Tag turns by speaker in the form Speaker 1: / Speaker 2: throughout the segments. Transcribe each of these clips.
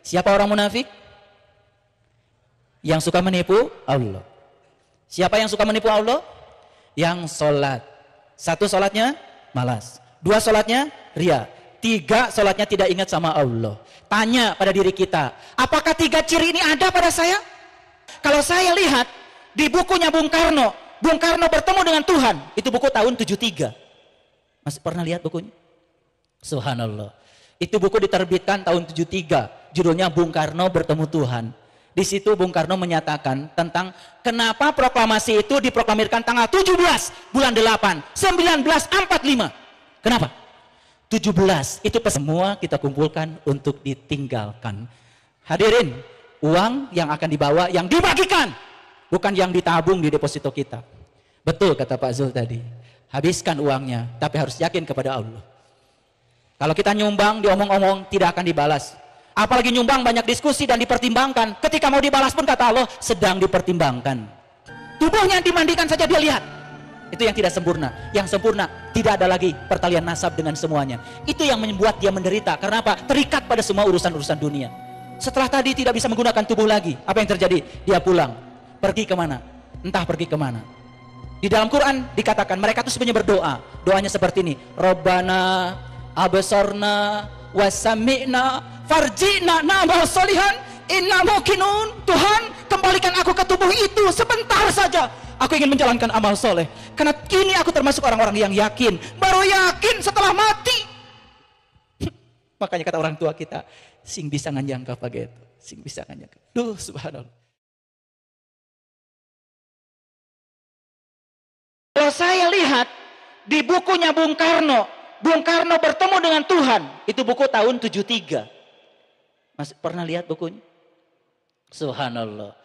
Speaker 1: Siapa orang munafik? Yang suka menipu Allah. Siapa yang suka menipu Allah? Yang sholat. Satu sholatnya malas. Dua sholatnya ria. Tiga sholatnya tidak ingat sama Allah. Tanya pada diri kita, apakah tiga ciri ini ada pada saya? Kalau saya lihat di bukunya Bung Karno bertemu dengan Tuhan. Itu buku tahun 73. Masih pernah lihat bukunya? Subhanallah. Itu buku diterbitkan tahun 73. Judulnya Bung Karno bertemu Tuhan. Di situ Bung Karno menyatakan tentang kenapa proklamasi itu diproklamirkan tanggal 17 bulan 8 1945. Kenapa? 17 itu semua kita kumpulkan untuk ditinggalkan. Hadirin, uang yang akan dibawa yang dibagikan, bukan yang ditabung di deposito kita. Betul kata Pak Zul tadi. Habiskan uangnya, tapi harus yakin kepada Allah. Kalau kita nyumbang, diomong-omong tidak akan dibalas. Apalagi nyumbang banyak diskusi dan dipertimbangkan. Ketika mau dibalas pun kata Allah sedang dipertimbangkan. Tubuhnya dimandikan saja dia lihat. Itu yang tidak sempurna. Yang sempurna tidak ada lagi pertalian nasab dengan semuanya. Itu yang membuat dia menderita. Karena apa? Terikat pada semua urusan-urusan dunia. Setelah tadi tidak bisa menggunakan tubuh lagi. Apa yang terjadi? Dia pulang. Pergi kemana? Entah pergi kemana. Di dalam Quran dikatakan mereka itu sebenarnya berdoa. Doanya seperti ini. Rabbana absorna wasami'na farji'na na'mal solihan inna muqinun. Tuhan, kembalikan aku ke tubuh itu sebentar saja. Aku ingin menjalankan amal soleh. Karena kini aku termasuk orang-orang yang yakin. Baru yakin setelah mati. Makanya kata orang tua kita, sing bisa nganyangka pakai itu. Sing bisa nganyangka. Duh, subhanallah. Kalau saya lihat di bukunya Bung Karno bertemu dengan Tuhan. Itu buku tahun 73. Masih pernah lihat bukunya? Subhanallah.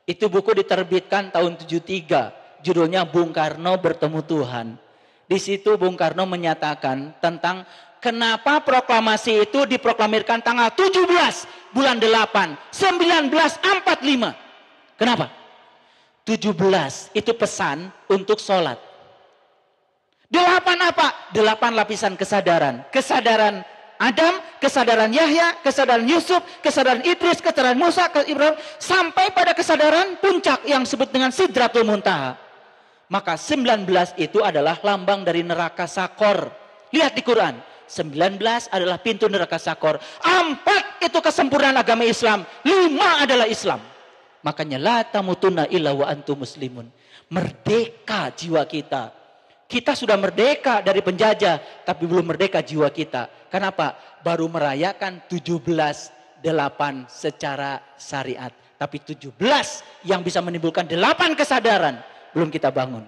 Speaker 1: Itu buku diterbitkan tahun 73. Judulnya Bung Karno bertemu Tuhan. Di situ Bung Karno menyatakan tentang kenapa proklamasi itu diproklamirkan tanggal 17 bulan 8 1945. Kenapa? 17 itu pesan untuk sholat. 8 apa? 8 lapisan kesadaran. Kesadaran Adam, kesadaran Yahya, kesadaran Yusuf, kesadaran Idris, kesadaran Musa, Ibrahim, sampai pada kesadaran puncak yang disebut dengan Sidratul Muntaha. Maka 19 itu adalah lambang dari neraka Sakor. Lihat di Quran, 19 adalah pintu neraka Sakor. 4 itu kesempurnaan agama Islam, 5 adalah Islam. Makanya la tamutunna illa wa antum muslimun. Merdeka jiwa kita. Kita sudah merdeka dari penjajah, tapi belum merdeka jiwa kita. Kenapa? Baru merayakan 17/8 secara syariat. Tapi 17 yang bisa menimbulkan 8 kesadaran, belum kita bangun.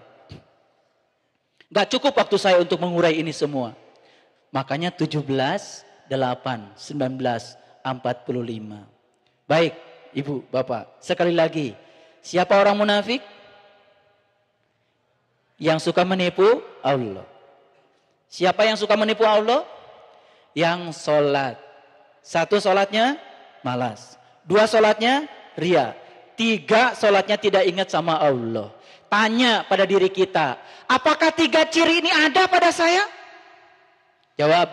Speaker 1: Gak cukup waktu saya untuk mengurai ini semua. Makanya 17/8 1945. Baik, Ibu, Bapak, sekali lagi. Siapa orang munafik? Yang suka menipu Allah. Siapa yang suka menipu Allah? Yang sholat. 1 sholatnya malas. 2 sholatnya ria. 3 sholatnya tidak ingat sama Allah. Tanya pada diri kita, apakah 3 ciri ini ada pada saya? Jawab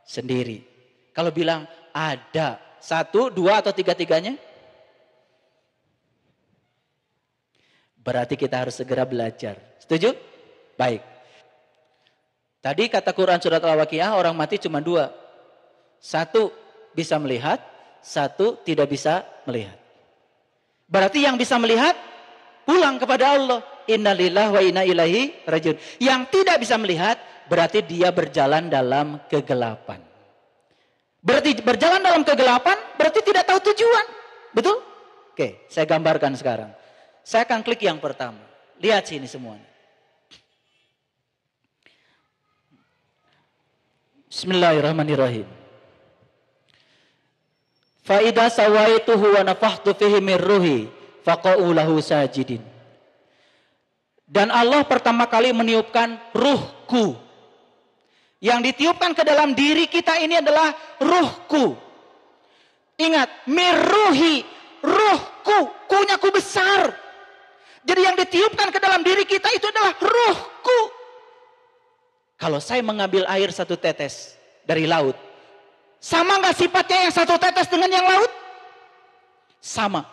Speaker 1: sendiri. Kalau bilang ada, 1, 2 atau 3-tiganya? Berarti kita harus segera belajar. Setuju? Baik. Tadi kata Quran surat Al-Waqiah orang mati cuma 2. 1 bisa melihat, 1 tidak bisa melihat. Berarti yang bisa melihat pulang kepada Allah. Innalillahi wa inna ilaihi rajiun. Yang tidak bisa melihat berarti dia berjalan dalam kegelapan. Berarti berjalan dalam kegelapan berarti tidak tahu tujuan. Betul? Oke, saya gambarkan sekarang. Saya akan klik yang pertama. Lihat sini semuanya. Bismillahirrahmanirrahim. Fa idza sawaituhu wa nafakhtu fihi min ruhi faqa'u lahu sajidin. Dan Allah pertama kali meniupkan ruhku. Yang ditiupkan ke dalam diri kita ini adalah ruhku. Ingat, mirruhi, ruhku, kunya ku besar. Jadi yang ditiupkan ke dalam diri kita itu adalah ruhku. Kalau saya mengambil air 1 tetes dari laut, Sama nggak sifatnya yang satu tetes dengan yang laut? Sama.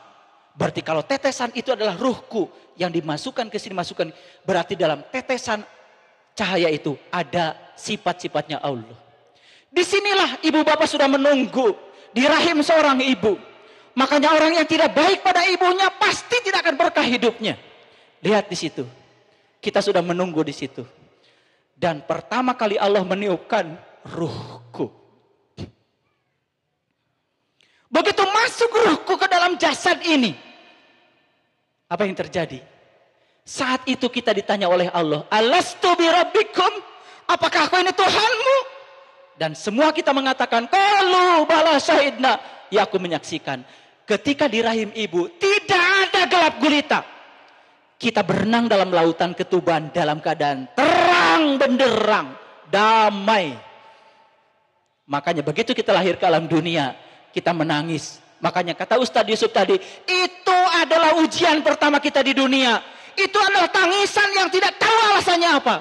Speaker 1: Berarti kalau tetesan itu adalah ruhku yang dimasukkan ke sini, masukkan, berarti dalam tetesan cahaya itu ada sifat-sifatnya Allah. Disinilah ibu bapak sudah menunggu di rahim seorang ibu. Makanya orang yang tidak baik pada ibunya pasti tidak akan berkah hidupnya. Lihat di situ. Kita sudah menunggu di situ. Dan pertama kali Allah meniupkan ruhku. Begitu masuk ruhku ke dalam jasad ini, apa yang terjadi? Saat itu kita ditanya oleh Allah, Alastu birabbikum? Apakah aku ini Tuhanmu? Dan semua kita mengatakan, Qalu bala syahidna. Ya, aku menyaksikan. Ketika di rahim ibu tidak ada gelap gulita. Kita berenang dalam lautan ketuban dalam keadaan terang benderang, damai. Makanya begitu kita lahir ke alam dunia, kita menangis. Makanya kata Ustadz Yusuf tadi, itu adalah ujian pertama kita di dunia. Itu adalah tangisan yang tidak tahu alasannya apa.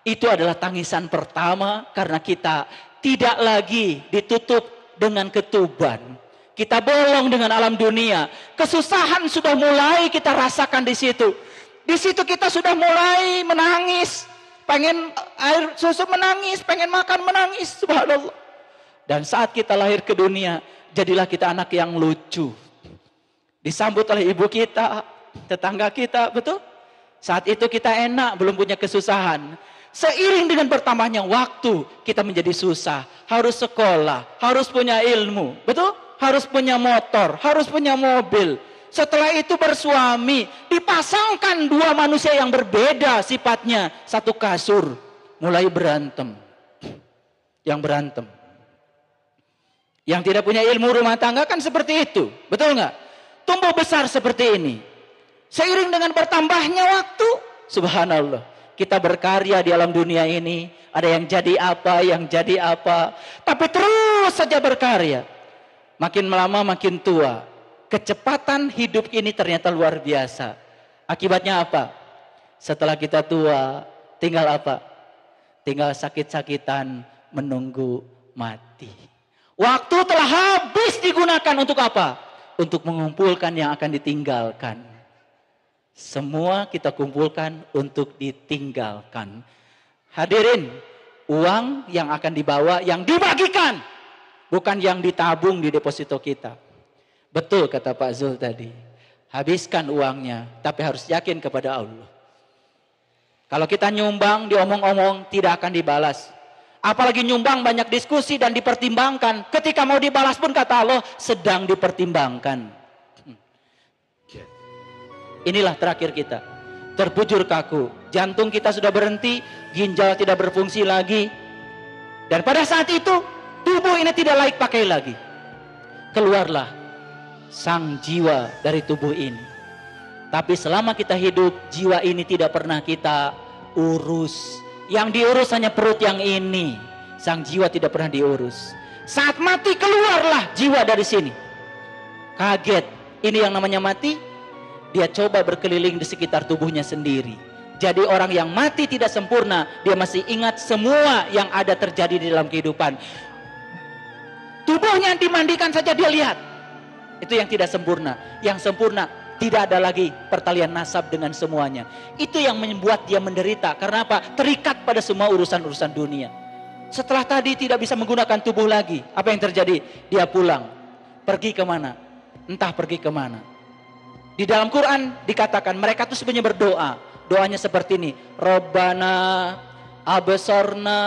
Speaker 1: Itu adalah tangisan pertama karena kita tidak lagi ditutup dengan ketuban. Kita bolong dengan alam dunia. Kesusahan sudah mulai kita rasakan di situ. Di situ kita sudah mulai menangis. Pengen air susu menangis, pengen makan menangis. Subhanallah. Dan saat kita lahir ke dunia, jadilah kita anak yang lucu. Disambut oleh ibu kita, tetangga kita, betul? Saat itu kita enak, belum punya kesusahan. Seiring dengan bertambahnya waktu, kita menjadi susah. Harus sekolah, harus punya ilmu, betul? Harus punya motor, harus punya mobil. Setelah itu bersuami, dipasangkan dua manusia yang berbeda sifatnya. Satu kasur, mulai berantem. Yang berantem. Yang tidak punya ilmu rumah tangga kan seperti itu. Betul nggak? Tumbuh besar seperti ini. Seiring dengan bertambahnya waktu, subhanallah, kita berkarya di alam dunia ini. Ada yang jadi apa. Tapi terus saja berkarya. Makin lama makin tua. Kecepatan hidup ini ternyata luar biasa. Akibatnya apa? Setelah kita tua, tinggal apa? Tinggal sakit-sakitan menunggu mati. Waktu telah habis digunakan untuk apa? Untuk mengumpulkan yang akan ditinggalkan. Semua kita kumpulkan untuk ditinggalkan. Hadirin, uang yang akan dibawa, yang dibagikan. Bukan yang ditabung di deposito kita. Betul kata Pak Zul tadi. Habiskan uangnya, tapi harus yakin kepada Allah. Kalau kita nyumbang, diomong-omong, tidak akan dibalas. Apalagi nyumbang banyak diskusi dan dipertimbangkan. Ketika mau dibalas pun kata Allah, sedang dipertimbangkan. Inilah terakhir kita. Terbujur kaku. Jantung kita sudah berhenti, ginjal tidak berfungsi lagi. Dan pada saat itu, tubuh ini tidak layak pakai lagi. Keluarlah sang jiwa dari tubuh ini. Tapi selama kita hidup, jiwa ini tidak pernah kita urus. Yang diurus hanya perut yang ini. Sang jiwa tidak pernah diurus. Saat mati keluarlah jiwa dari sini. Kaget. Ini yang namanya mati. Dia coba berkeliling di sekitar tubuhnya sendiri. Jadi orang yang mati tidak sempurna. Dia masih ingat semua yang ada terjadi di dalam kehidupan. Tubuhnya dimandikan saja dia lihat. Itu yang tidak sempurna. Yang sempurna, tidak ada lagi pertalian nasab dengan semuanya. Itu yang membuat dia menderita. Karena apa? Terikat pada semua urusan-urusan dunia. Setelah tadi tidak bisa menggunakan tubuh lagi. Apa yang terjadi? Dia pulang. Pergi kemana? Entah pergi kemana. Di dalam Quran dikatakan mereka itu sebenarnya berdoa. Doanya seperti ini. Rabbana absorna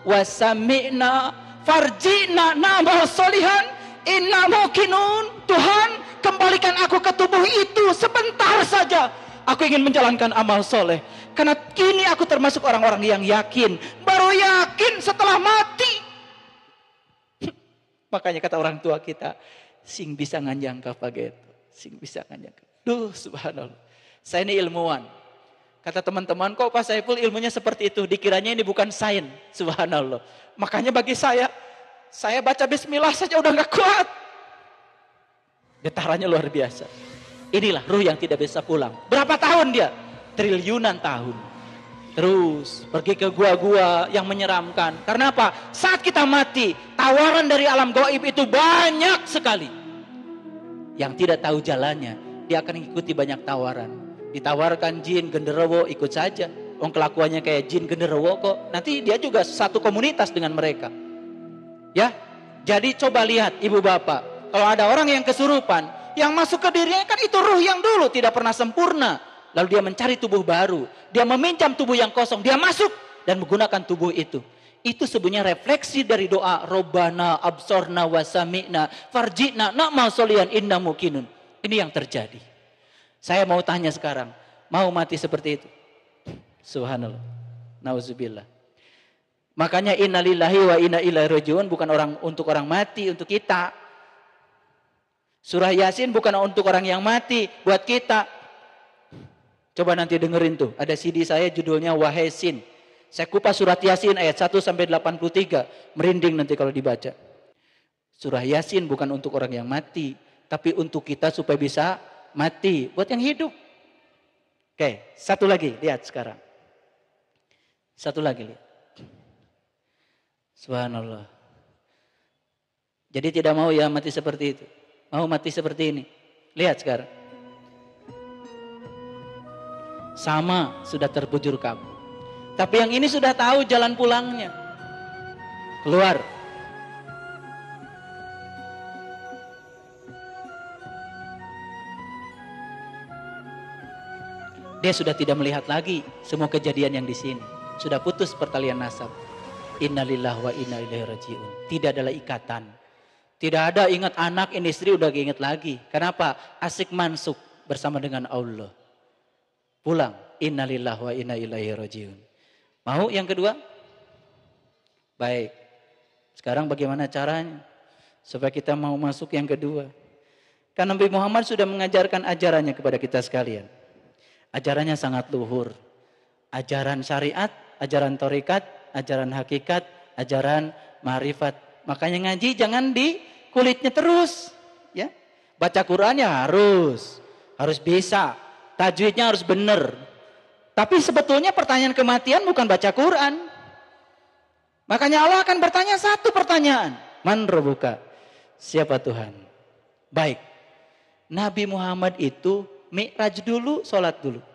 Speaker 1: wasami'na farji'na na'mal solihan inna muqinun. Tuhan, kembalikan aku ke tubuh itu sebentar saja. Aku ingin menjalankan amal soleh. Karena kini aku termasuk orang-orang yang yakin. Baru yakin setelah mati. Makanya kata orang tua kita, sing bisa nganjang kapageto. Sing bisa nganjang. Duh, subhanallah. Saya ini ilmuwan. Kata teman-teman, kok Pak Saiful ilmunya seperti itu? Dikiranya ini bukan sains. Subhanallah. Makanya bagi saya baca bismillah saja udah gak kuat. Getarannya luar biasa. Inilah ruh yang tidak bisa pulang. Berapa tahun dia? Triliunan tahun. Terus pergi ke gua-gua yang menyeramkan. Karena apa? Saat kita mati, tawaran dari alam gaib itu banyak sekali. Yang tidak tahu jalannya, dia akan mengikuti banyak tawaran. Ditawarkan jin, genderuwo, ikut saja. Kelakuannya kayak jin, genderuwo kok. Nanti dia juga satu komunitas dengan mereka. Ya, jadi coba lihat ibu bapak. Kalau ada orang yang kesurupan, yang masuk ke dirinya kan itu ruh yang dulu tidak pernah sempurna. Lalu dia mencari tubuh baru. Dia meminjam tubuh yang kosong. Dia masuk dan menggunakan tubuh itu. Itu sebenarnya refleksi dari doa. Robbana absorna wasami'na farji'na na'mal solihan inna mukinun. Ini yang terjadi. Saya mau tanya sekarang. Mau mati seperti itu? Subhanallah. Nauzubillah. Makanya innalillahi wa inna ilaihi rajiun. Bukan untuk orang mati, untuk kita. Surah Yasin bukan untuk orang yang mati. Buat kita. Coba nanti dengerin tuh, ada CD saya judulnya Wahai Sin. Saya kupas surat Yasin ayat 1 sampai 83, merinding nanti kalau dibaca. Surah Yasin bukan untuk orang yang mati, tapi untuk kita supaya bisa mati, buat yang hidup. Oke, satu lagi, lihat sekarang. Satu lagi lihat. Subhanallah. Jadi tidak mau ya mati seperti itu. Mau mati seperti ini. Lihat sekarang. Sama sudah terbujur kamu. Tapi yang ini sudah tahu jalan pulangnya. Keluar. Dia sudah tidak melihat lagi semua kejadian yang di sini. Sudah putus pertalian nasab. Innalillahi wa inna ilaihi rajiun. Tidak adalah ikatan. Tidak ada ingat anak, ini istri udah ingat lagi. Kenapa? Asik mansuk bersama dengan Allah. Pulang, innalillahi wa inna ilaihi rajiun. Mau yang kedua? Baik. Sekarang bagaimana caranya? Supaya kita mau masuk yang kedua. Kan Nabi Muhammad sudah mengajarkan ajarannya kepada kita sekalian. Ajarannya sangat luhur. Ajaran syariat, ajaran tarekat, ajaran hakikat, ajaran ma'rifat. Makanya ngaji jangan di kulitnya terus. Ya. Baca Qurannya harus bisa. Tajwidnya harus benar. Tapi sebetulnya pertanyaan kematian bukan baca Quran. Makanya Allah akan bertanya satu pertanyaan. Man rabbuka? Siapa Tuhan? Baik. Nabi Muhammad itu mi'raj dulu, sholat dulu.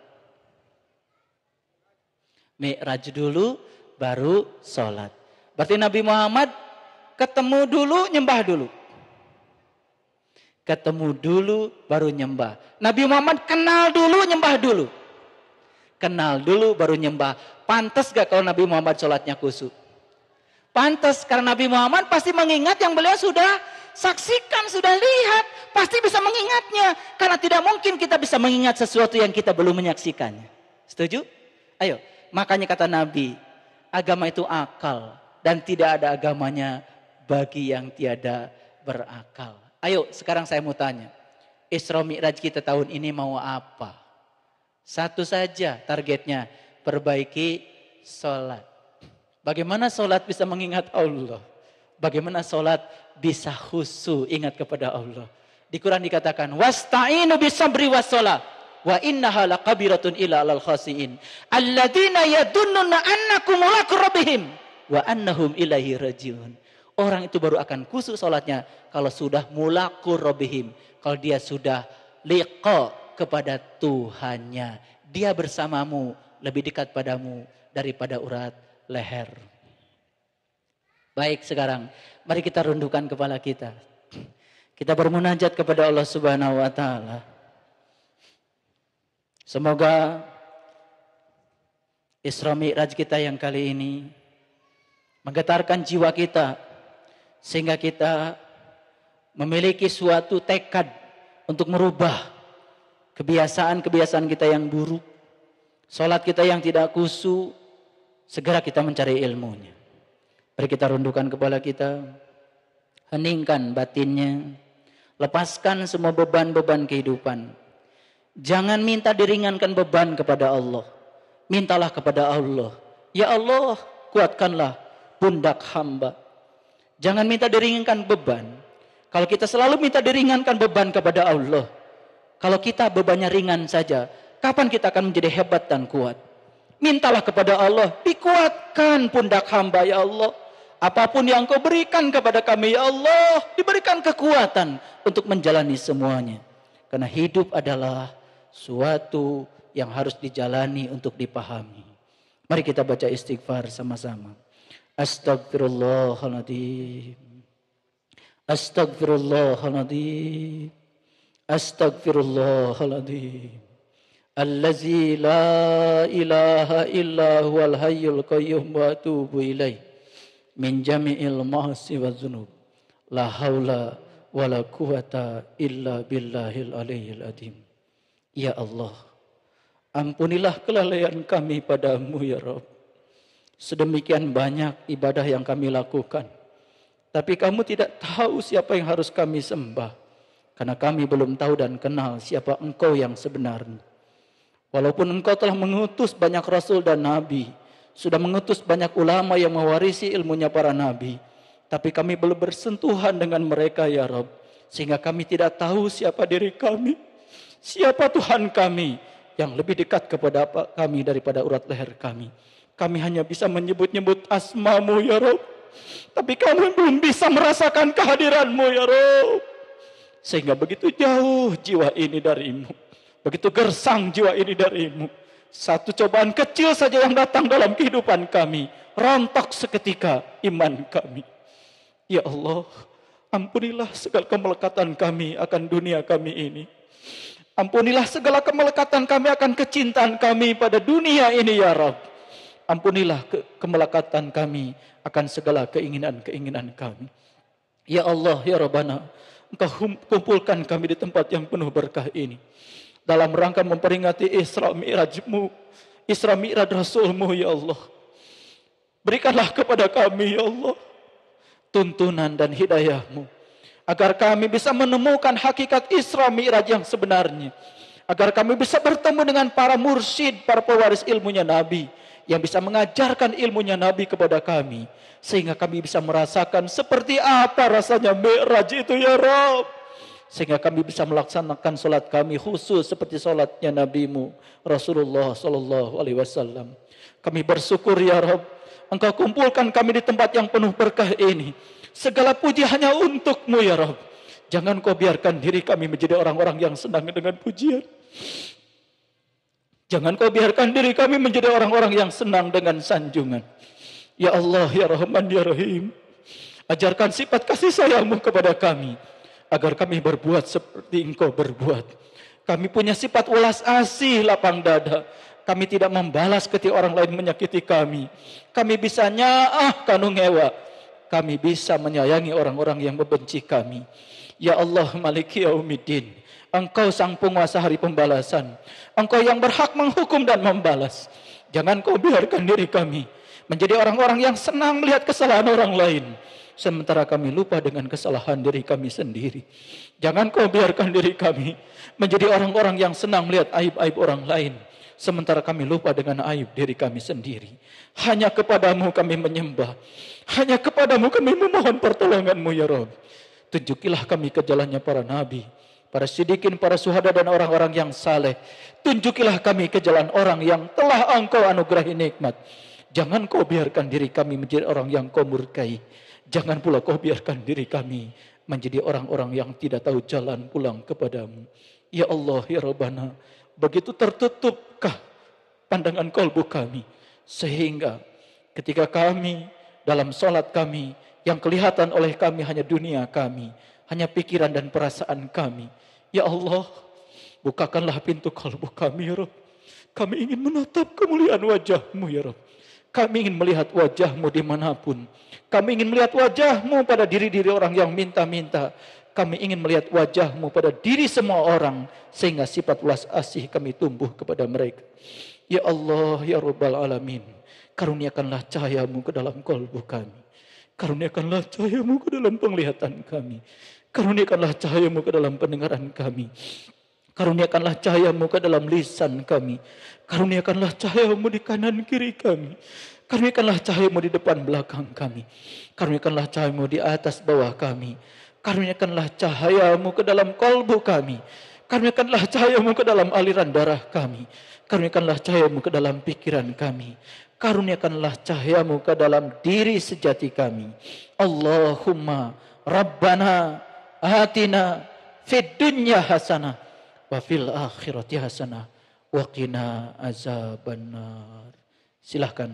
Speaker 1: Mi'raj dulu, baru sholat. Berarti Nabi Muhammad ketemu dulu, nyembah dulu. Ketemu dulu baru nyembah. Nabi Muhammad kenal dulu, nyembah dulu. Kenal dulu baru nyembah. Pantas gak kalau Nabi Muhammad sholatnya khusyuk? Pantas, karena Nabi Muhammad pasti mengingat yang beliau sudah saksikan, sudah lihat. Pasti bisa mengingatnya. Karena tidak mungkin kita bisa mengingat sesuatu yang kita belum menyaksikannya. Setuju? Ayo, makanya kata Nabi, agama itu akal. Dan tidak ada agamanya bagi yang tiada berakal. Ayo sekarang saya mau tanya. Isra Mi'raj kita tahun ini mau apa? Satu saja targetnya. Perbaiki sholat. Bagaimana sholat bisa mengingat Allah? Bagaimana sholat bisa khusyuk ingat kepada Allah? Di Quran dikatakan. Wasta'inu bisabri wassalah. Wa innaha laqabiratun ila alal khasiin. Alladina yadunnuna annakum mulaku rabbihim. Wa annahum ilaihi rajiun. Orang itu baru akan khusyuk sholatnya kalau sudah mulaku rabbihim. Kalau dia sudah liqa kepada Tuhannya. Dia bersamamu, lebih dekat padamu daripada urat leher. Baik, sekarang mari kita rundukkan kepala kita. Kita bermunajat kepada Allah Subhanahu wa taala. Semoga Isra Mi'raj kita yang kali ini menggetarkan jiwa kita. Sehingga kita memiliki suatu tekad untuk merubah kebiasaan-kebiasaan kita yang buruk. Salat kita yang tidak khusyuk. Segera kita mencari ilmunya. Mari kita rundukkan kepala kita. Heningkan batinnya. Lepaskan semua beban-beban kehidupan. Jangan minta diringankan beban kepada Allah. Mintalah kepada Allah. Ya Allah, kuatkanlah pundak hamba. Jangan minta diringankan beban. Kalau kita selalu minta diringankan beban kepada Allah. Kalau kita bebannya ringan saja. Kapan kita akan menjadi hebat dan kuat? Mintalah kepada Allah, dikuatkan pundak hamba ya Allah. Apapun yang Kau berikan kepada kami ya Allah, diberikan kekuatan untuk menjalani semuanya. Karena hidup adalah suatu yang harus dijalani untuk dipahami. Mari kita baca istighfar sama-sama. Astagfirullahaladzim. Astagfirullahaladzim. Astagfirullahaladzim. Allazi la ilaha illa huwal hayyul qayyum wa atubu ilaih. Min jami'il ma'asi wa dzunub. La haula wa la quwata illa billahil aliyyil azim. Ya Allah, ampunilah kelalaian kami padamu ya Rabb. Sedemikian banyak ibadah yang kami lakukan, tapi kamu tidak tahu siapa yang harus kami sembah. Karena kami belum tahu dan kenal siapa Engkau yang sebenarnya. Walaupun Engkau telah mengutus banyak rasul dan nabi, sudah mengutus banyak ulama yang mewarisi ilmunya para nabi, tapi kami belum bersentuhan dengan mereka ya Rabb. Sehingga kami tidak tahu siapa diri kami, siapa Tuhan kami yang lebih dekat kepada kami daripada urat leher kami. Kami hanya bisa menyebut-nyebut asma-Mu ya Rabb, tapi kami belum bisa merasakan kehadiran-Mu ya Rabb. Sehingga begitu jauh jiwa ini dari-Mu, begitu gersang jiwa ini dari-Mu. Satu cobaan kecil saja yang datang dalam kehidupan kami, rontok seketika iman kami. Ya Allah, ampunilah segala kemelekatan kami akan dunia kami ini. Ampunilah segala kemelekatan kami akan kecintaan kami pada dunia ini ya Rabb. Ampunilah kemelekatan kami akan segala keinginan-keinginan kami. Ya Allah, ya Rabbana, Engkau kumpulkan kami di tempat yang penuh berkah ini dalam rangka memperingati Isra Mi'raj-Mu, Isra Mi'raj Rasul-Mu ya Allah. Berikanlah kepada kami ya Allah tuntunan dan hidayah-Mu, agar kami bisa menemukan hakikat Isra Mi'raj yang sebenarnya, agar kami bisa bertemu dengan para mursyid, para pewaris ilmunya Nabi, yang bisa mengajarkan ilmunya Nabi kepada kami, sehingga kami bisa merasakan seperti apa rasanya Mi'raj itu ya Rabb. Sehingga kami bisa melaksanakan solat kami khusus seperti solatnya Nabi-Mu Rasulullah Sallallahu Alaihi Wasallam. Kami bersyukur ya Rabb, Engkau kumpulkan kami di tempat yang penuh berkah ini. Segala puji hanya untuk-Mu ya Rabb. Jangan Kau biarkan diri kami menjadi orang-orang yang senang dengan pujian. Jangan Kau biarkan diri kami menjadi orang-orang yang senang dengan sanjungan. Ya Allah, ya Rahman, ya Rahim, ajarkan sifat kasih sayang-Mu kepada kami, agar kami berbuat seperti Engkau berbuat. Kami punya sifat welas asih, lapang dada. Kami tidak membalas ketika orang lain menyakiti kami. Kami bisa nyaah kanu ngewa. Kami bisa menyayangi orang-orang yang membenci kami. Ya Allah, Maliki Yaumiddin, Engkau sang penguasa hari pembalasan. Engkau yang berhak menghukum dan membalas. Jangan Kau biarkan diri kami menjadi orang-orang yang senang melihat kesalahan orang lain, sementara kami lupa dengan kesalahan diri kami sendiri. Jangan Kau biarkan diri kami menjadi orang-orang yang senang melihat aib-aib orang lain, sementara kami lupa dengan aib diri kami sendiri. Hanya kepadamu kami menyembah, hanya kepadamu kami memohon pertolongan-Mu ya Rabb. Tunjukilah kami ke jalannya para nabi, para siddiqin, para syuhada dan orang-orang yang saleh. Tunjukilah kami ke jalan orang yang telah Engkau anugerahi nikmat. Jangan Kau biarkan diri kami menjadi orang yang Kau murkai. Jangan pula Kau biarkan diri kami menjadi orang-orang yang tidak tahu jalan pulang kepadamu. Ya Allah, ya Rabbana, begitu tertutupkah pandangan kalbu kami, sehingga ketika kami dalam sholat kami, yang kelihatan oleh kami hanya dunia kami, hanya pikiran dan perasaan kami. Ya Allah, bukakanlah pintu kalbu kami ya Rabb. Kami ingin menatap kemuliaan wajah-Mu ya Rabb. Kami ingin melihat wajah-Mu dimanapun. Kami ingin melihat wajah-Mu pada diri-diri orang yang minta-minta. Kami ingin melihat wajah-Mu pada diri semua orang, sehingga sifat welas asih kami tumbuh kepada mereka. Ya Allah, ya Rabbal Alamin, karuniakanlah cahaya-Mu ke dalam kalbu kami. Karuniakanlah cahaya-Mu ke dalam penglihatan kami. Karuniakanlah cahaya-Mu ke dalam pendengaran kami. Karuniakanlah cahaya-Mu ke dalam lisan kami. Karuniakanlah cahaya-Mu di kanan kiri kami. Karuniakanlah cahaya-Mu di depan belakang kami. Karuniakanlah cahaya-Mu di atas bawah kami. Karuniakanlah cahaya-Mu ke dalam kalbu kami. Karuniakanlah cahayamu ke dalam aliran darah kami. Karuniakanlah cahayamu ke dalam pikiran kami. Karuniakanlah cahayamu ke dalam diri sejati kami. Allahumma Rabbana atina fid dunya hasanah wa fil akhirati hasanah wa qina azabannar. Silahkan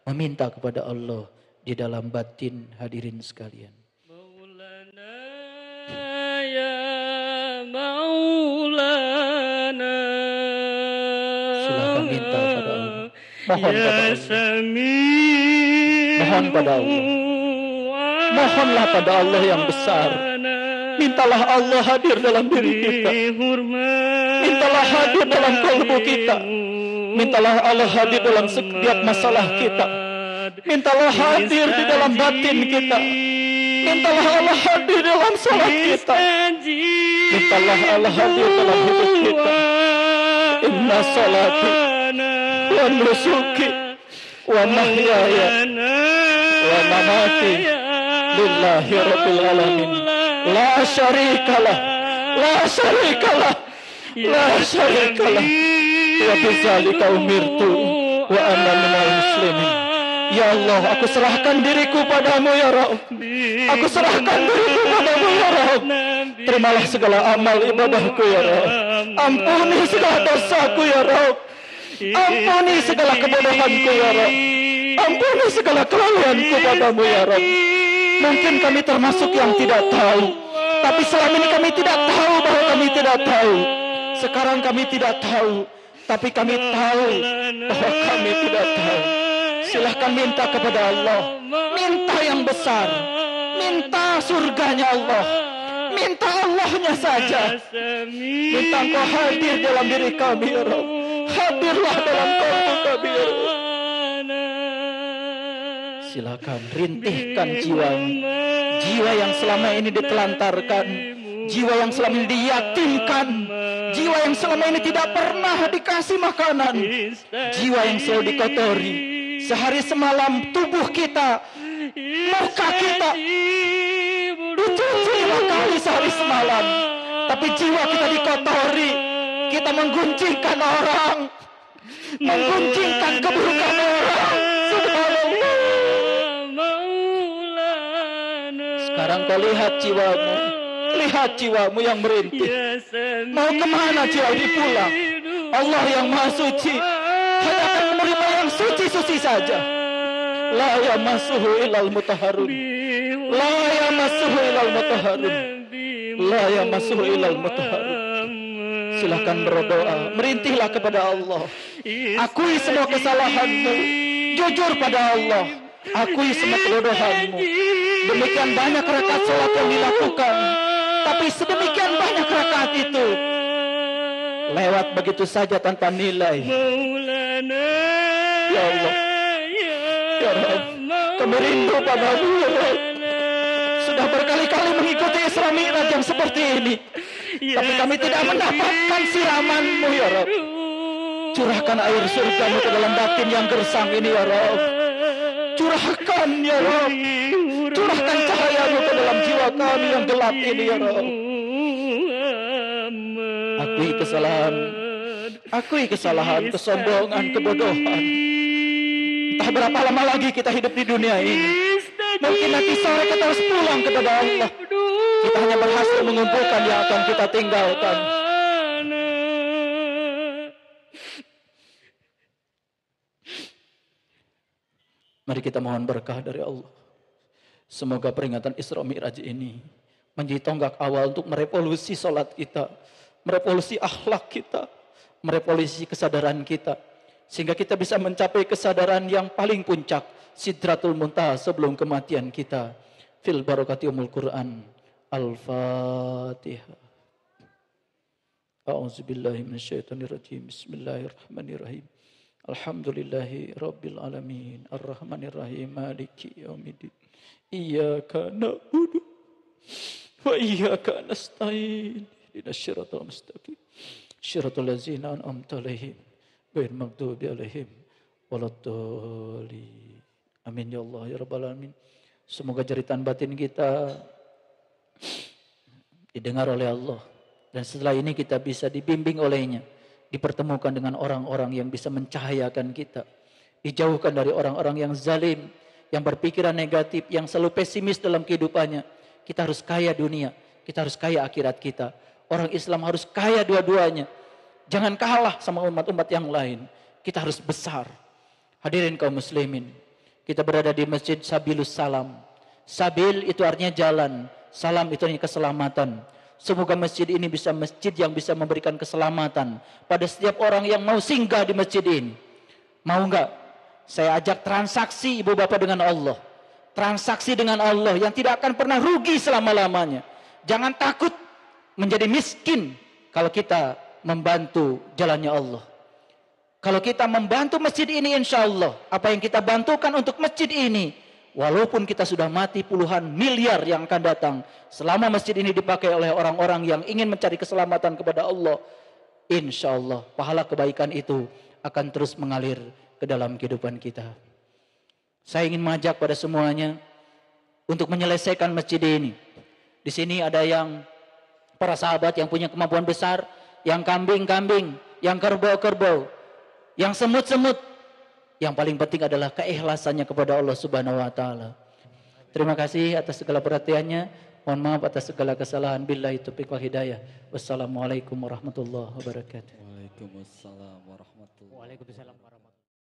Speaker 1: meminta kepada Allah di dalam batin hadirin sekalian.
Speaker 2: Maulana ya Maulana.
Speaker 1: Silahkan minta pada Allah. Mohon
Speaker 2: ya
Speaker 1: pada Allah. Mohon pada Allah. Mohonlah pada Allah yang besar. Mintalah Allah hadir dalam diri kita. Mintalah hadir dalam kalbu kita. Mintalah Allah hadir dalam setiap masalah kita. Mintalah hadir di dalam batin kita. Mintalah Allah hadir dalam salat kita. Mintalah Allah hadir dalam hidup kita. Inna salati wa nusuki wa mahyaya wa mamati lillahi rabbil alamin. La syarikalah. La syarikalah. La syarikalah. Wa bidzalika umirtu wa ana minal muslimin. Ya Allah, aku serahkan diriku padamu ya Rabb. Aku serahkan diriku padamu ya Rabb. Terimalah segala amal ibadahku ya Rabb. Ampuni segala dosaku ya Rabb. Ampuni segala kebodohanku ya Rabb. Ampuni segala kelalaianku padamu ya Rabb. Mungkin kami termasuk yang tidak tahu, tapi selama ini kami tidak tahu bahwa kami tidak tahu. Sekarang kami tidak tahu, tapi kami tahu bahwa kami tidak tahu. Silahkan minta kepada Allah. Minta yang besar. Minta surganya Allah. Minta Allahnya saja. Minta Engkau hadir dalam diri kami ya Rabb. Hadirlah dalam kalbu kami ya Rabb. Silakan rintihkan jiwamu. Jiwa yang selama ini ditelantarkan. Jiwa yang selama ini diyatimkan. Jiwa yang selama ini tidak pernah dikasih makanan. Jiwa yang selalu dikotori. Sehari semalam tubuh kita, muka kita dicuci 5 kali sehari semalam. Tapi jiwa kita dikotori. Kita mengguncingkan orang. Mengguncingkan keburukan orang. Subhanallah. Sekarang kau lihat jiwamu. Lihat jiwamu yang merintih. Mau kemana jiwa ini pulang? Allah yang maha suci hanya akan menerima yang suci-suci saja. La yamassuhu ilal mutahharun. La yamassuhu ilal mutahharun. La yamassuhu ilal mutahharun. Silahkan berdoa, merintihlah kepada Allah. Akui semua kesalahanmu, jujur pada Allah. Akui semua kebodohanmu. Demikian banyak rakaat salat yang dilakukan, tapi sedemikian banyak rakaat itu lewat begitu saja tanpa nilai. Ya Allah, ya Rabb, kami rindu padamu ya Rabb. Sudah berkali-kali mengikuti Isra Mi'raj yang seperti ini, tapi kami tidak mendapatkan siraman-Mu ya Rabb. Curahkan air surga-Mu ke dalam batin yang gersang ini ya Rabb. Curahkan ya Rabb. Curahkan cahaya-Mu ke dalam jiwa kami yang gelap ini ya Rabb. Akui kesalahan, akui kesalahan, kesombongan, kebodohan. Entah berapa lama lagi kita hidup di dunia ini. Mungkin nanti sore kita harus pulang kepada Allah. Kita hanya berhasil mengumpulkan yang akan kita tinggalkan. Mari kita mohon berkah dari Allah. Semoga peringatan Isra Mi'raj ini menjadi tonggak awal untuk merevolusi salat kita, merevolusi akhlak kita, merevolusi kesadaran kita, sehingga kita bisa mencapai kesadaran yang paling puncak, Sidratul Muntaha sebelum kematian kita. Fil barakati umul Quran. Al-Fatihah. A'udzubillahi minasyaitonirrajim. Bismillahirrahmanirrahim. Alhamdulillahi rabbil alamin. Ar-Rahmanirrahim. Maliki yaumiddin. Iyyaka na'budu wa iyyaka nasta'in. Ihdinas siratal mustaqim. Shiratal ladzina an'amta 'alaihim ghairil maghdubi 'alaihim waladdallin. Amin ya Allah ya rabbal alamin. Semoga jeritan batin kita didengar oleh Allah, Dan setelah ini kita bisa dibimbing olehnya, dipertemukan dengan orang-orang yang bisa mencahayakan kita, dijauhkan dari orang-orang yang zalim, yang berpikiran negatif, yang selalu pesimis dalam kehidupannya. Kita harus kaya dunia, kita harus kaya akhirat kita. Orang Islam harus kaya dua-duanya. Jangan kalah sama umat-umat yang lain. Kita harus besar. Hadirin kaum muslimin, kita berada di Masjid Sabilus Salam. Sabil itu artinya jalan, salam itu artinya keselamatan. Semoga masjid ini bisa masjid yang bisa memberikan keselamatan pada setiap orang yang mau singgah di masjid ini. Mau enggak? Saya ajak transaksi ibu bapak dengan Allah. Transaksi dengan Allah yang tidak akan pernah rugi selama-lamanya. Jangan takut menjadi miskin kalau kita membantu jalannya Allah. Kalau kita membantu masjid ini, insya Allah apa yang kita bantukan untuk masjid ini, walaupun kita sudah mati puluhan miliar yang akan datang, selama masjid ini dipakai oleh orang-orang yang ingin mencari keselamatan kepada Allah, insya Allah pahala kebaikan itu akan terus mengalir ke dalam kehidupan kita. Saya ingin mengajak pada semuanya untuk menyelesaikan masjid ini. Di sini ada yang para sahabat yang punya kemampuan besar, yang kambing-kambing, yang kerbau-kerbau, yang semut-semut. Yang paling penting adalah keikhlasannya kepada Allah Subhanahu wa taala. Terima kasih atas segala perhatiannya. Mohon maaf atas segala kesalahan. Billahi taufiq wal hidayah. Wassalamualaikum warahmatullahi wabarakatuh.
Speaker 3: Waalaikumsalam warahmatullahi wabarakatuh.
Speaker 2: Waalaikumsalam warahmatullahi wabarakatuh.